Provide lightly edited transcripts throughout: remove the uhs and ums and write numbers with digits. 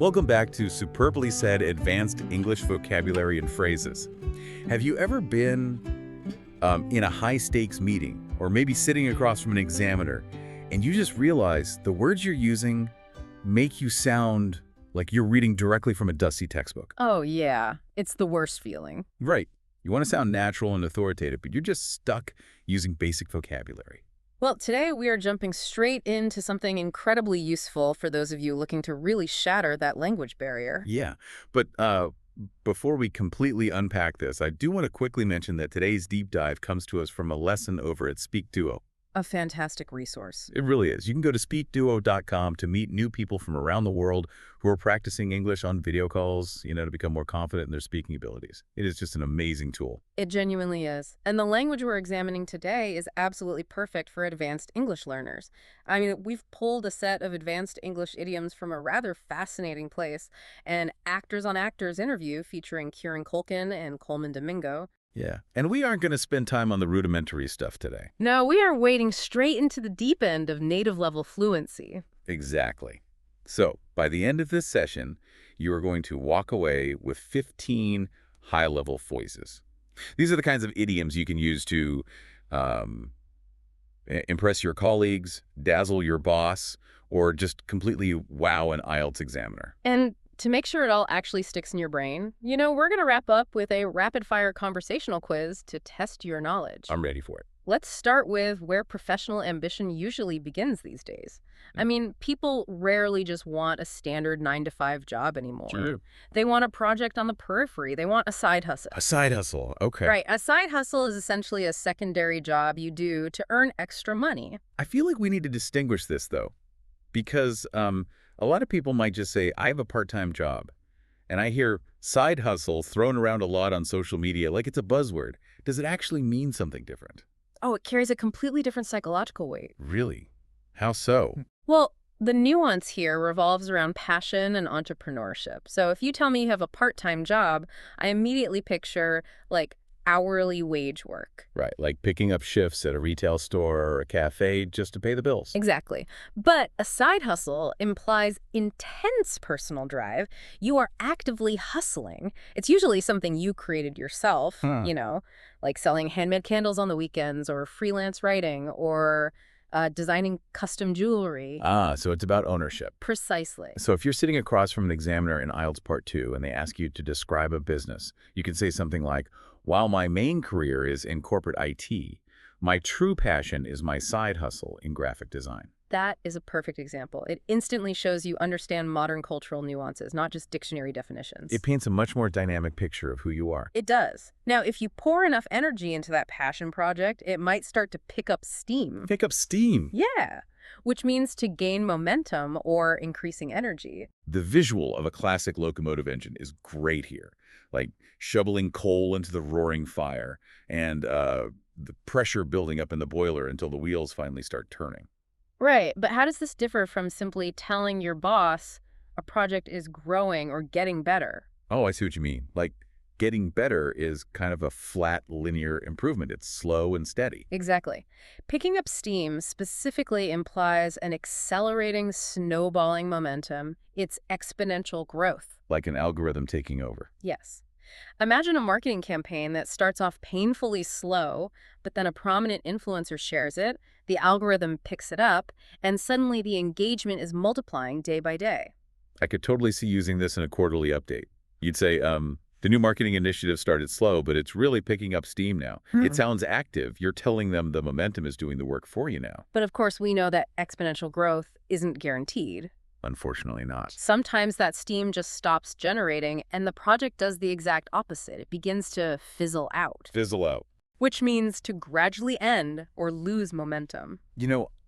Welcome back to Superbly Said Advanced English Vocabulary and Phrases. Have you ever been in a high-stakes meeting, or maybe sitting across from an examiner, and you just realize the words you're using make you sound like you're reading directly from a dusty textbook? Oh, yeah. It's the worst feeling. Right. You want to sound natural and authoritative, but you're just stuck using basic vocabulary. Well, today we are jumping straight into something incredibly useful for those of you looking to really shatter that language barrier. Yeah, but before we completely unpack this, I do want to quickly mention that today's deep dive comes to us from a lesson over at SpeakDuo. A fantastic resource. It really is. You can go to SpeakDuo.com to meet new people from around the world who are practicing English on video calls, to become more confident in their speaking abilities. It is just an amazing tool. It genuinely is. And the language we're examining today is absolutely perfect for advanced English learners. I mean, we've pulled a set of advanced English idioms from a rather fascinating place, an Actors on Actors interview featuring Kieran Culkin and Colman Domingo. Yeah, and we aren't going to spend time on the rudimentary stuff today. No, we are wading straight into the deep end of native-level fluency. Exactly. So, by the end of this session, you are going to walk away with 15 high-level phrases. These are the kinds of idioms you can use to impress your colleagues, dazzle your boss, or just completely wow an IELTS examiner. And to make sure it all actually sticks in your brain, we're going to wrap up with a rapid-fire conversational quiz to test your knowledge. I'm ready for it. Let's start with where professional ambition usually begins these days. I mean, people rarely just want a standard 9-to-5 job anymore. True. They want a project on the periphery. They want a side hustle. A side hustle, okay. Right. A side hustle is essentially a secondary job you do to earn extra money. I feel like we need to distinguish this, though, because a lot of people might just say, I have a part-time job. And I hear side hustle thrown around a lot on social media like it's a buzzword. Does it actually mean something different? Oh, it carries a completely different psychological weight. Really? How so? Well, the nuance here revolves around passion and entrepreneurship. So if you tell me you have a part-time job, I immediately picture, hourly wage work. Right, like picking up shifts at a retail store or a cafe just to pay the bills. Exactly. But a side hustle implies intense personal drive. You are actively hustling. It's usually something you created yourself, like selling handmade candles on the weekends or freelance writing or designing custom jewelry. Ah, so it's about ownership. Precisely. So if you're sitting across from an examiner in IELTS Part 2 and they ask you to describe a business, you can say something like, while my main career is in corporate IT, my true passion is my side hustle in graphic design. That is a perfect example. It instantly shows you understand modern cultural nuances, not just dictionary definitions. It paints a much more dynamic picture of who you are. It does. Now, if you pour enough energy into that passion project, it might start to pick up steam. Pick up steam? Yeah, which means to gain momentum or increasing energy. The visual of a classic locomotive engine is great here, like shoveling coal into the roaring fire and the pressure building up in the boiler until the wheels finally start turning. Right, but how does this differ from simply telling your boss a project is growing or getting better? Oh, I see what you mean. Like, getting better is kind of a flat, linear improvement. It's slow and steady. Exactly. Picking up steam specifically implies an accelerating, snowballing momentum. It's exponential growth. Like an algorithm taking over. Yes. Imagine a marketing campaign that starts off painfully slow, but then a prominent influencer shares it, the algorithm picks it up, and suddenly the engagement is multiplying day by day. I could totally see using this in a quarterly update. You'd say, the new marketing initiative started slow, but it's really picking up steam now. It sounds active. You're telling them the momentum is doing the work for you now. But of course, we know that exponential growth isn't guaranteed. Unfortunately not. Sometimes that steam just stops generating, and the project does the exact opposite. It begins to fizzle out. Fizzle out. Which means to gradually end or lose momentum.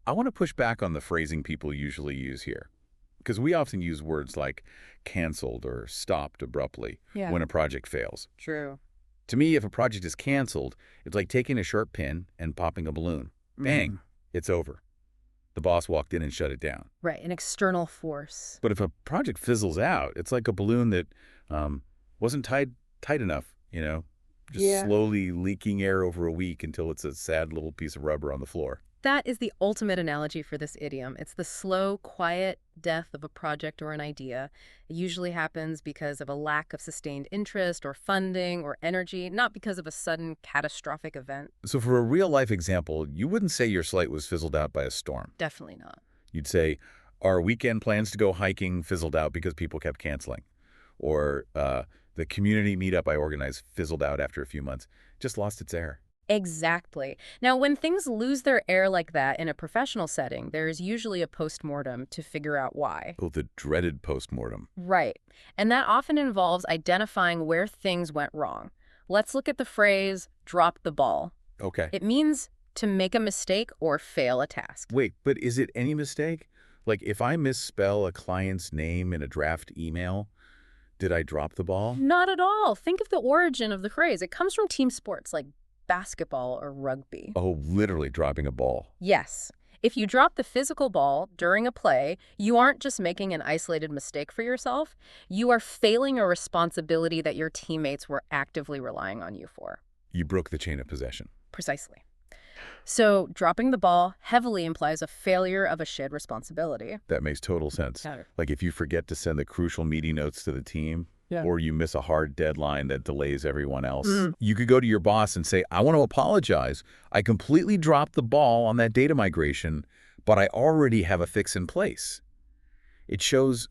I want to push back on the phrasing people usually use here, because we often use words like canceled or stopped abruptly when a project fails. True. To me, if a project is canceled, it's like taking a sharp pin and popping a balloon. Bang, it's over. The boss walked in and shut it down. Right, an external force. But if a project fizzles out, it's like a balloon that wasn't tight enough, just slowly leaking air over a week until it's a sad little piece of rubber on the floor. That is the ultimate analogy for this idiom. It's the slow, quiet death of a project or an idea. It usually happens because of a lack of sustained interest or funding or energy, not because of a sudden catastrophic event. So for a real-life example, you wouldn't say your slate was fizzled out by a storm. Definitely not. You'd say, our weekend plans to go hiking fizzled out because people kept canceling. Or the community meetup I organized fizzled out after a few months. Just lost its air. Exactly. Now, when things lose their air like that in a professional setting, there is usually a postmortem to figure out why. Oh, the dreaded postmortem. Right. And that often involves identifying where things went wrong. Let's look at the phrase, drop the ball. Okay. It means to make a mistake or fail a task. Wait, but is it any mistake? Like, if I misspell a client's name in a draft email, did I drop the ball? Not at all. Think of the origin of the phrase. It comes from team sports like basketball or rugby. Oh, literally dropping a ball. Yes. If you drop the physical ball during a play, you aren't just making an isolated mistake for yourself. You are failing a responsibility that your teammates were actively relying on you for. You broke the chain of possession. Precisely. So dropping the ball heavily implies a failure of a shared responsibility. That makes total sense. Like if you forget to send the crucial meeting notes to the team, or you miss a hard deadline that delays everyone else, you could go to your boss and say, I want to apologize. I completely dropped the ball on that data migration, but I already have a fix in place. It shows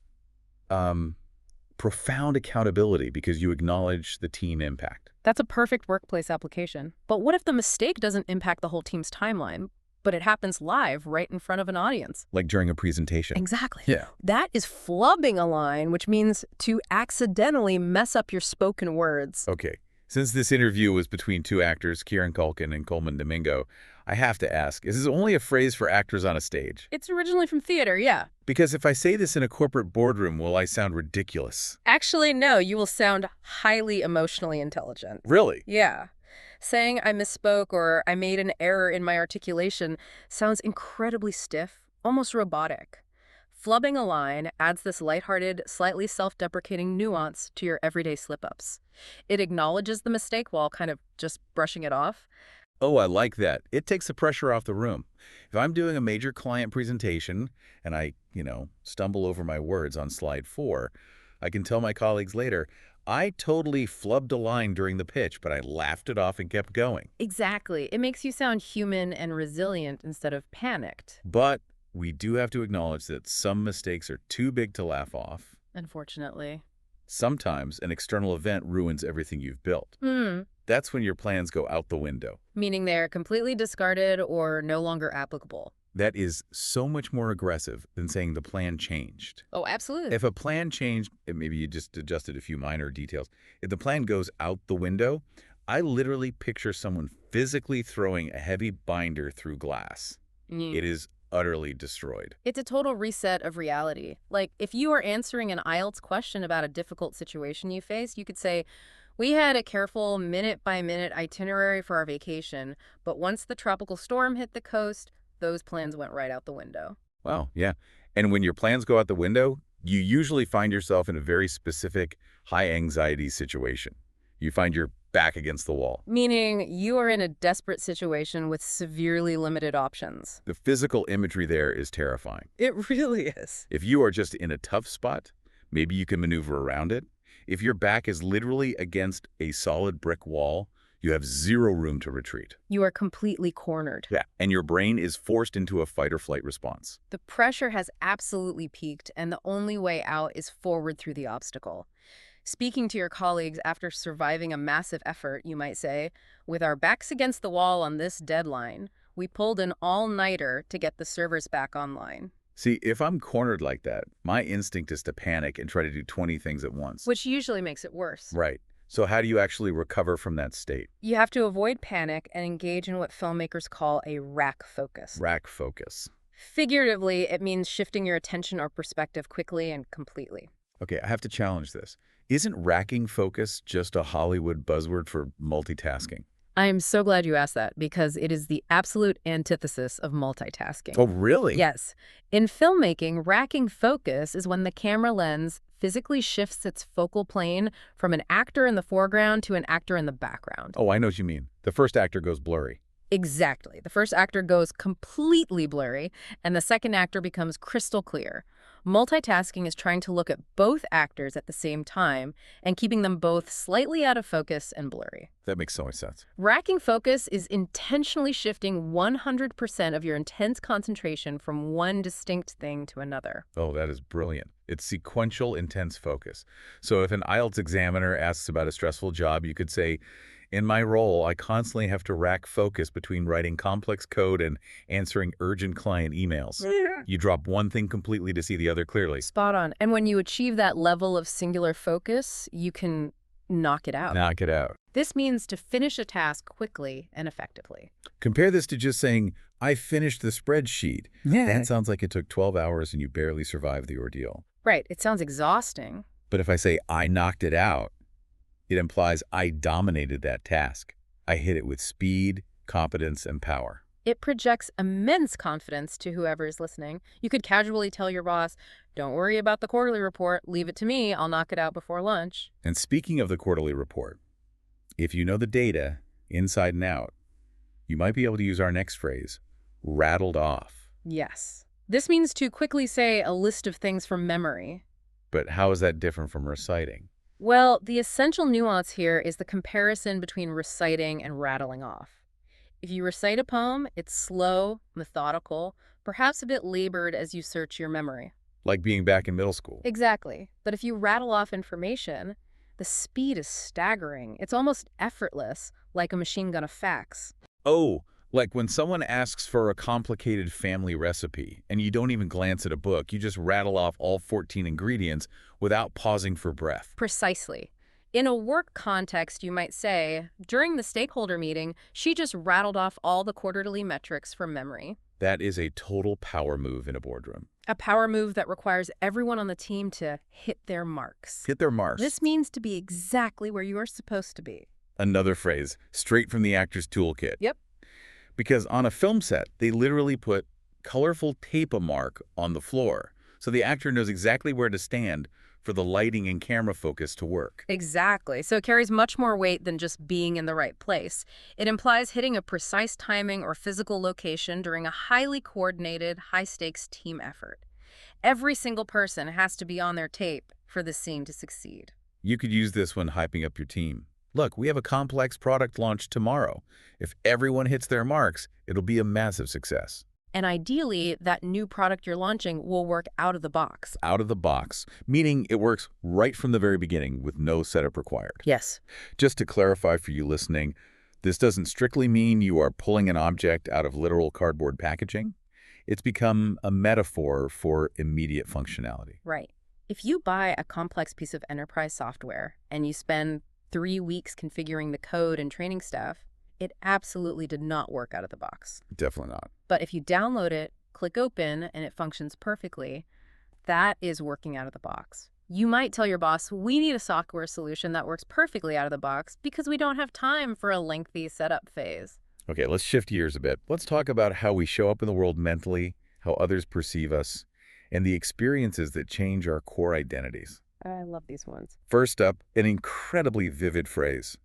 profound accountability because you acknowledge the team impact. That's a perfect workplace application. But what if the mistake doesn't impact the whole team's timeline, but it happens live right in front of an audience? Like during a presentation. Exactly. Yeah. That is flubbing a line, which means to accidentally mess up your spoken words. Okay. Since this interview was between two actors, Kieran Culkin and Colman Domingo, I have to ask, is this only a phrase for actors on a stage? It's originally from theater, yeah. Because if I say this in a corporate boardroom, will I sound ridiculous? Actually, no, you will sound highly emotionally intelligent. Really? Yeah. Saying I misspoke or I made an error in my articulation sounds incredibly stiff, almost robotic. Flubbing a line adds this lighthearted, slightly self-deprecating nuance to your everyday slip-ups. It acknowledges the mistake while kind of just brushing it off. Oh, I like that. It takes the pressure off the room. If I'm doing a major client presentation and I, stumble over my words on slide 4, I can tell my colleagues later, I totally flubbed a line during the pitch, but I laughed it off and kept going. Exactly. It makes you sound human and resilient instead of panicked. But we do have to acknowledge that some mistakes are too big to laugh off. Unfortunately. Sometimes an external event ruins everything you've built. That's when your plans go out the window. Meaning they're completely discarded or no longer applicable. That is so much more aggressive than saying the plan changed. Oh, absolutely. If a plan changed, maybe you just adjusted a few minor details. If the plan goes out the window, I literally picture someone physically throwing a heavy binder through glass. It is utterly destroyed. It's a total reset of reality. Like, if you are answering an IELTS question about a difficult situation you face, you could say, we had a careful minute-by-minute itinerary for our vacation, but once the tropical storm hit the coast, those plans went right out the window. Wow, yeah. And when your plans go out the window, you usually find yourself in a very specific, high-anxiety situation. You find your back against the wall. Meaning you are in a desperate situation with severely limited options. The physical imagery there is terrifying. It really is. If you are just in a tough spot, maybe you can maneuver around it. If your back is literally against a solid brick wall, you have zero room to retreat. You are completely cornered. Yeah, and your brain is forced into a fight-or-flight response. The pressure has absolutely peaked, and the only way out is forward through the obstacle. Speaking to your colleagues after surviving a massive effort, you might say, with our backs against the wall on this deadline, we pulled an all-nighter to get the servers back online. See, if I'm cornered like that, my instinct is to panic and try to do 20 things at once. Which usually makes it worse. Right. So how do you actually recover from that state? You have to avoid panic and engage in what filmmakers call a rack focus. Rack focus. Figuratively, it means shifting your attention or perspective quickly and completely. Okay, I have to challenge this. Isn't racking focus just a Hollywood buzzword for multitasking? I am so glad you asked that because it is the absolute antithesis of multitasking. Oh, really? Yes. In filmmaking, racking focus is when the camera lens physically shifts its focal plane from an actor in the foreground to an actor in the background. Oh, I know what you mean. The first actor goes blurry. Exactly. The first actor goes completely blurry, and the second actor becomes crystal clear. Multitasking is trying to look at both actors at the same time and keeping them both slightly out of focus and blurry. That makes so much sense. Racking focus is intentionally shifting 100% of your intense concentration from one distinct thing to another. Oh, that is brilliant. It's sequential, intense focus. So if an IELTS examiner asks about a stressful job, you could say, in my role, I constantly have to rack focus between writing complex code and answering urgent client emails. You drop one thing completely to see the other clearly. Spot on. And when you achieve that level of singular focus, you can knock it out. Knock it out. This means to finish a task quickly and effectively. Compare this to just saying, I finished the spreadsheet. That sounds like it took 12 hours and you barely survived the ordeal. Right. It sounds exhausting. But if I say, I knocked it out, it implies I dominated that task. I hit it with speed, competence, and power. It projects immense confidence to whoever is listening. You could casually tell your boss, don't worry about the quarterly report. Leave it to me. I'll knock it out before lunch. And speaking of the quarterly report, if you know the data inside and out, you might be able to use our next phrase, rattled off. Yes. This means to quickly say a list of things from memory. But how is that different from reciting? Well, the essential nuance here is the comparison between reciting and rattling off. If you recite a poem, it's slow, methodical, perhaps a bit labored as you search your memory. Like being back in middle school. Exactly. But if you rattle off information, the speed is staggering. It's almost effortless, like a machine gun of facts. Oh, like when someone asks for a complicated family recipe and you don't even glance at a book, you just rattle off all 14 ingredients without pausing for breath. Precisely. In a work context, you might say, during the stakeholder meeting, she just rattled off all the quarterly metrics from memory. That is a total power move in a boardroom. A power move that requires everyone on the team to hit their marks. Hit their marks. This means to be exactly where you are supposed to be. Another phrase, straight from the actor's toolkit. Yep. Because on a film set, they literally put colorful tape-a-mark on the floor, so the actor knows exactly where to stand for the lighting and camera focus to work. Exactly. So it carries much more weight than just being in the right place. It implies hitting a precise timing or physical location during a highly coordinated, high-stakes team effort. Every single person has to be on their tape for the scene to succeed. You could use this when hyping up your team. Look, we have a complex product launch tomorrow. If everyone hits their marks, it'll be a massive success. And ideally, that new product you're launching will work out of the box. Out of the box, meaning it works right from the very beginning with no setup required. Yes. Just to clarify for you listening, this doesn't strictly mean you are pulling an object out of literal cardboard packaging. It's become a metaphor for immediate functionality. Right. If you buy a complex piece of enterprise software and you spend 3 weeks configuring the code and training stuff, it absolutely did not work out of the box. Definitely not. But if you download it, click open, and it functions perfectly, that is working out of the box. You might tell your boss, we need a software solution that works perfectly out of the box because we don't have time for a lengthy setup phase. Okay, let's shift gears a bit. Let's talk about how we show up in the world mentally, how others perceive us, and the experiences that change our core identities. I love these ones. First up, an incredibly vivid phrase,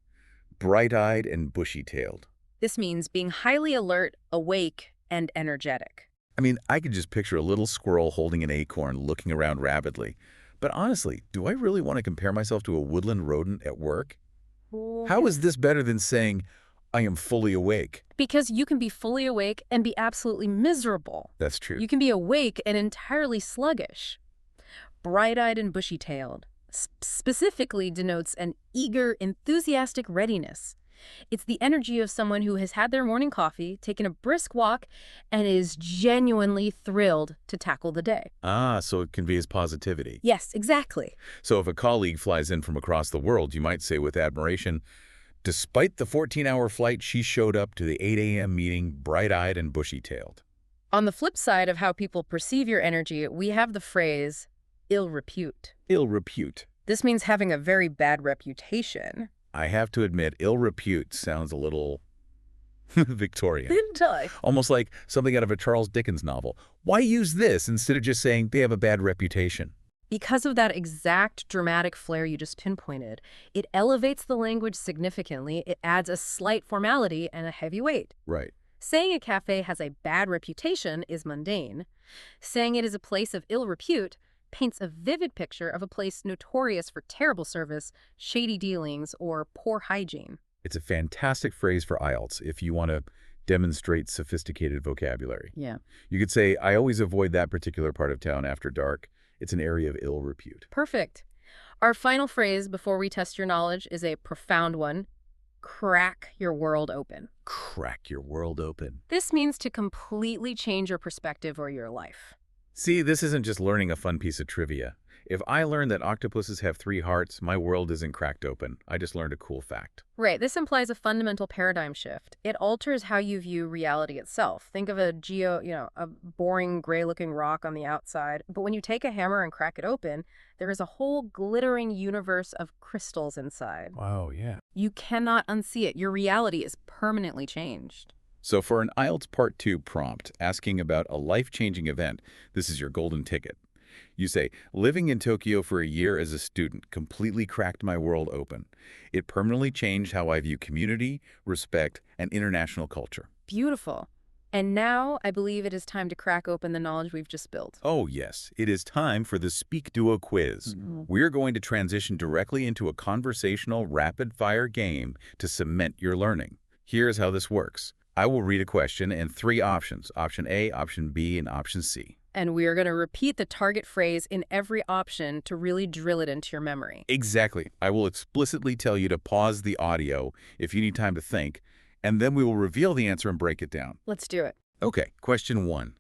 bright-eyed and bushy-tailed. This means being highly alert, awake, and energetic. I mean, I could just picture a little squirrel holding an acorn looking around rapidly. But honestly, do I really want to compare myself to a woodland rodent at work? How is this better than saying, I am fully awake? Because you can be fully awake and be absolutely miserable. That's true. You can be awake and entirely sluggish. Bright-eyed and bushy-tailed specifically denotes an eager, enthusiastic readiness. It's the energy of someone who has had their morning coffee, taken a brisk walk, and is genuinely thrilled to tackle the day. Ah, so it conveys positivity. Yes, exactly. So if a colleague flies in from across the world, you might say with admiration, despite the 14-hour flight, she showed up to the 8 a.m. meeting bright-eyed and bushy-tailed. On the flip side of how people perceive your energy, we have the phrase, ill repute. Ill repute. This means having a very bad reputation. I have to admit, ill repute sounds a little Victorian. Almost like something out of a Charles Dickens novel. Why use this instead of just saying they have a bad reputation? Because of that exact dramatic flair you just pinpointed, it elevates the language significantly. It adds a slight formality and a heavy weight. Right. Saying a cafe has a bad reputation is mundane. Saying it is a place of ill repute paints a vivid picture of a place notorious for terrible service, shady dealings, or poor hygiene. It's a fantastic phrase for IELTS if you want to demonstrate sophisticated vocabulary. Yeah. You could say, I always avoid that particular part of town after dark. It's an area of ill repute. Perfect. Our final phrase before we test your knowledge is a profound one. Crack your world open. Crack your world open. This means to completely change your perspective or your life. See, this isn't just learning a fun piece of trivia. If I learned that octopuses have 3 hearts, my world isn't cracked open. I just learned a cool fact. Right, this implies a fundamental paradigm shift. It alters how you view reality itself. Think of a boring gray-looking rock on the outside, but when you take a hammer and crack it open, there is a whole glittering universe of crystals inside. Wow, yeah. You cannot unsee it. Your reality is permanently changed. So for an IELTS Part 2 prompt asking about a life-changing event, this is your golden ticket. You say, living in Tokyo for a year as a student completely cracked my world open. It permanently changed how I view community, respect, and international culture. Beautiful. And now I believe it is time to crack open the knowledge we've just built. Oh yes, it is time for the SpeakDuo quiz. We're going to transition directly into a conversational rapid-fire game to cement your learning. Here's how this works. I will read a question and 3 options, option A, option B, and option C. And we are going to repeat the target phrase in every option to really drill it into your memory. Exactly. I will explicitly tell you to pause the audio if you need time to think, and then we will reveal the answer and break it down. Let's do it. Okay, question 1.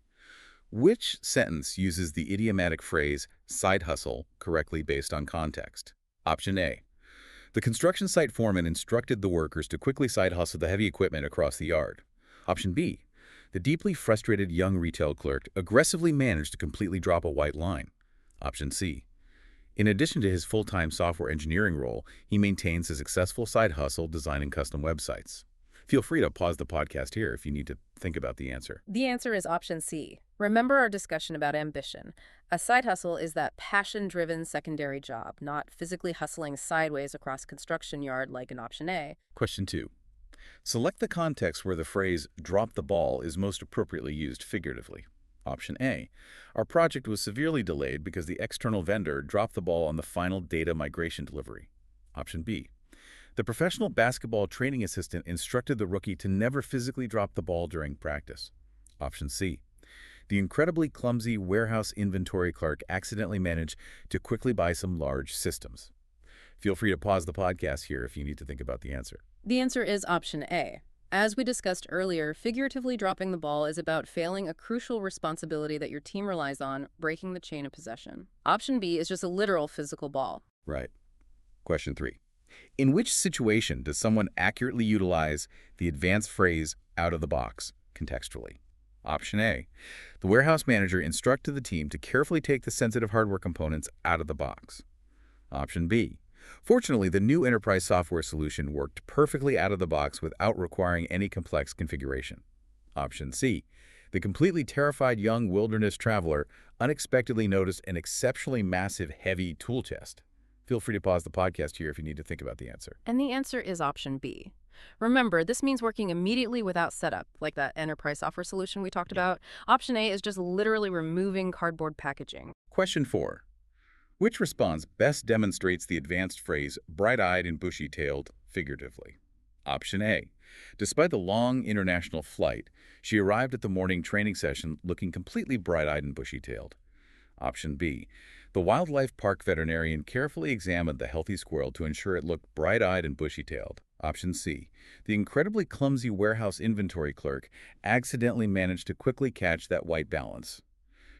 Which sentence uses the idiomatic phrase side hustle correctly based on context? Option A. The construction site foreman instructed the workers to quickly side hustle the heavy equipment across the yard. Option B. The deeply frustrated young retail clerk aggressively managed to completely drop a white line. Option C. In addition to his full-time software engineering role, he maintains a successful side hustle designing custom websites. Feel free to pause the podcast here if you need to think about the answer. The answer is option C. Remember our discussion about ambition. A side hustle is that passion-driven secondary job, not physically hustling sideways across a construction yard like in option A. Question 2. Select the context where the phrase drop the ball is most appropriately used figuratively. Option A. Our project was severely delayed because the external vendor dropped the ball on the final data migration delivery. Option B. The professional basketball training assistant instructed the rookie to never physically drop the ball during practice. Option C. The incredibly clumsy warehouse inventory clerk accidentally managed to quickly buy some large systems. Feel free to pause the podcast here if you need to think about the answer. The answer is option A. As we discussed earlier, figuratively dropping the ball is about failing a crucial responsibility that your team relies on, breaking the chain of possession. Option B is just a literal physical ball. Right. Question 3. In which situation does someone accurately utilize the advanced phrase out of the box contextually? Option A. The warehouse manager instructed the team to carefully take the sensitive hardware components out of the box. Option B. Fortunately, the new enterprise software solution worked perfectly out of the box without requiring any complex configuration. Option C. The completely terrified young wilderness traveler unexpectedly noticed an exceptionally massive, heavy tool chest. Feel free to pause the podcast here if you need to think about the answer. And the answer is option B. Remember, this means working immediately without setup, like that enterprise software solution we talked about. Option A is just literally removing cardboard packaging. Question 4. Which response best demonstrates the advanced phrase bright-eyed and bushy-tailed figuratively? Option A. Despite the long international flight, she arrived at the morning training session looking completely bright-eyed and bushy-tailed. Option B. The wildlife park veterinarian carefully examined the healthy squirrel to ensure it looked bright-eyed and bushy-tailed. Option C. The incredibly clumsy warehouse inventory clerk accidentally managed to quickly catch that white balance.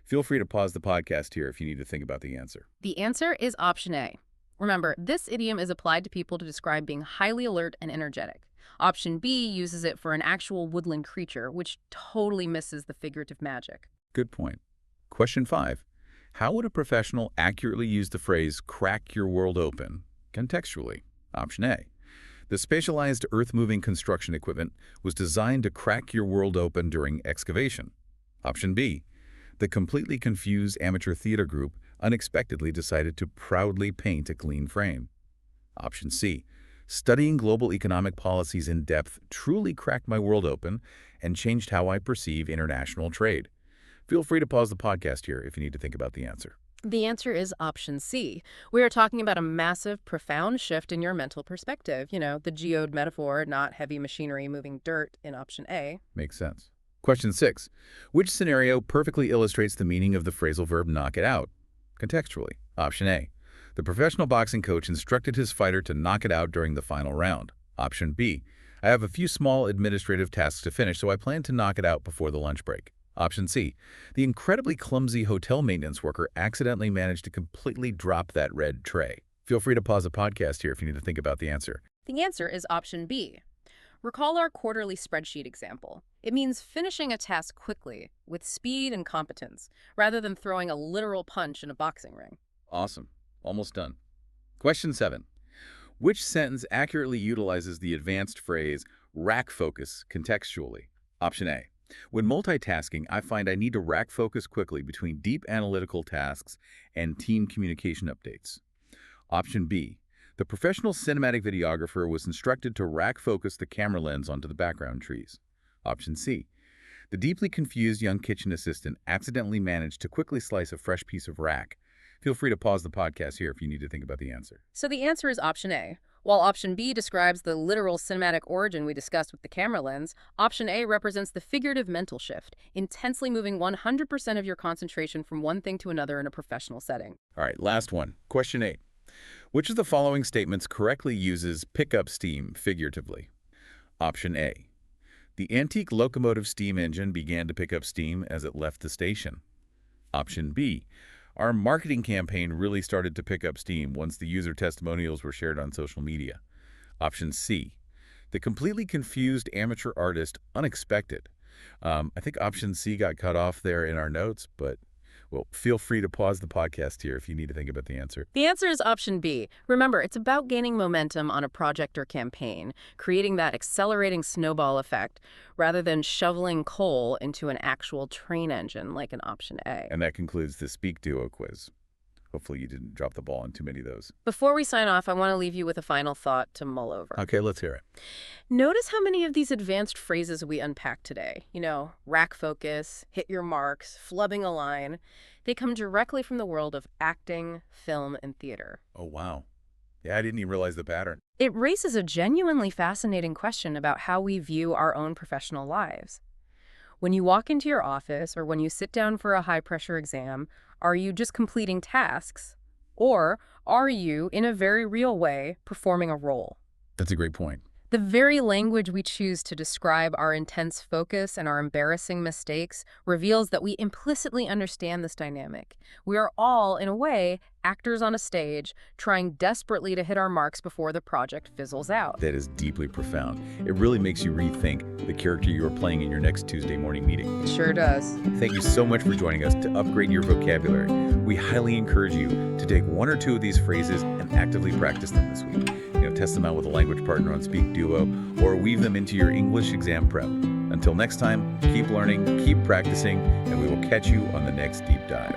Feel free to pause the podcast here if you need to think about the answer. The answer is option A. Remember, this idiom is applied to people to describe being highly alert and energetic. Option B uses it for an actual woodland creature, which totally misses the figurative magic. Good point. Question 5. How would a professional accurately use the phrase crack your world open contextually? Option A. The specialized earth-moving construction equipment was designed to crack your world open during excavation. Option B. The completely confused amateur theater group unexpectedly decided to proudly paint a clean frame. Option C. Studying global economic policies in depth truly cracked my world open and changed how I perceive international trade. Feel free to pause the podcast here if you need to think about the answer. The answer is option C. We are talking about a massive, profound shift in your mental perspective. You know, the geode metaphor, not heavy machinery moving dirt in option A. Makes sense. Question 6. Which scenario perfectly illustrates the meaning of the phrasal verb knock it out? Contextually. Option A. The professional boxing coach instructed his fighter to knock it out during the final round. Option B. I have a few small administrative tasks to finish, so I plan to knock it out before the lunch break. Option C. The incredibly clumsy hotel maintenance worker accidentally managed to completely drop that red tray. Feel free to pause the podcast here if you need to think about the answer. The answer is option B. Recall our quarterly spreadsheet example. It means finishing a task quickly, with speed and competence, rather than throwing a literal punch in a boxing ring. Awesome. Almost done. Question 7. Which sentence accurately utilizes the advanced phrase rack focus contextually? Option A. When multitasking, I find I need to rack focus quickly between deep analytical tasks and team communication updates. Option B. The professional cinematic videographer was instructed to rack focus the camera lens onto the background trees. Option C. The deeply confused young kitchen assistant accidentally managed to quickly slice a fresh piece of rack. Feel free to pause the podcast here if you need to think about the answer. So the answer is option A. While option B describes the literal cinematic origin we discussed with the camera lens, option A represents the figurative mental shift, intensely moving 100% of your concentration from one thing to another in a professional setting. All right, last one. Question 8. Which of the following statements correctly uses pick up steam figuratively? Option A. The antique locomotive steam engine began to pick up steam as it left the station. Option B. Our marketing campaign really started to pick up steam once the user testimonials were shared on social media. Option C. The completely confused amateur artist unexpected. I think option C got cut off there in our notes, but well, feel free to pause the podcast here if you need to think about the answer. The answer is option B. Remember, it's about gaining momentum on a project or campaign, creating that accelerating snowball effect, rather than shoveling coal into an actual train engine like in option A. And that concludes the SpeakDuo quiz. Hopefully you didn't drop the ball on too many of those. Before we sign off, I want to leave you with a final thought to mull over. Okay, let's hear it. Notice how many of these advanced phrases we unpacked today. You know, rack focus, hit your marks, flubbing a line. They come directly from the world of acting, film, and theater. Oh, wow. Yeah, I didn't even realize the pattern. It raises a genuinely fascinating question about how we view our own professional lives. When you walk into your office or when you sit down for a high-pressure exam, are you just completing tasks? Or are you, in a very real way, performing a role? That's a great point. The very language we choose to describe our intense focus and our embarrassing mistakes reveals that we implicitly understand this dynamic. We are all, in a way, actors on a stage, trying desperately to hit our marks before the project fizzles out. That is deeply profound. It really makes you rethink the character you are playing in your next Tuesday morning meeting. It sure does. Thank you so much for joining us to upgrade your vocabulary. We highly encourage you to take one or two of these phrases and actively practice them this week. Test them out with a language partner on SpeakDuo or weave them into your English exam prep. Until next time, keep learning, keep practicing, and we will catch you on the next deep dive.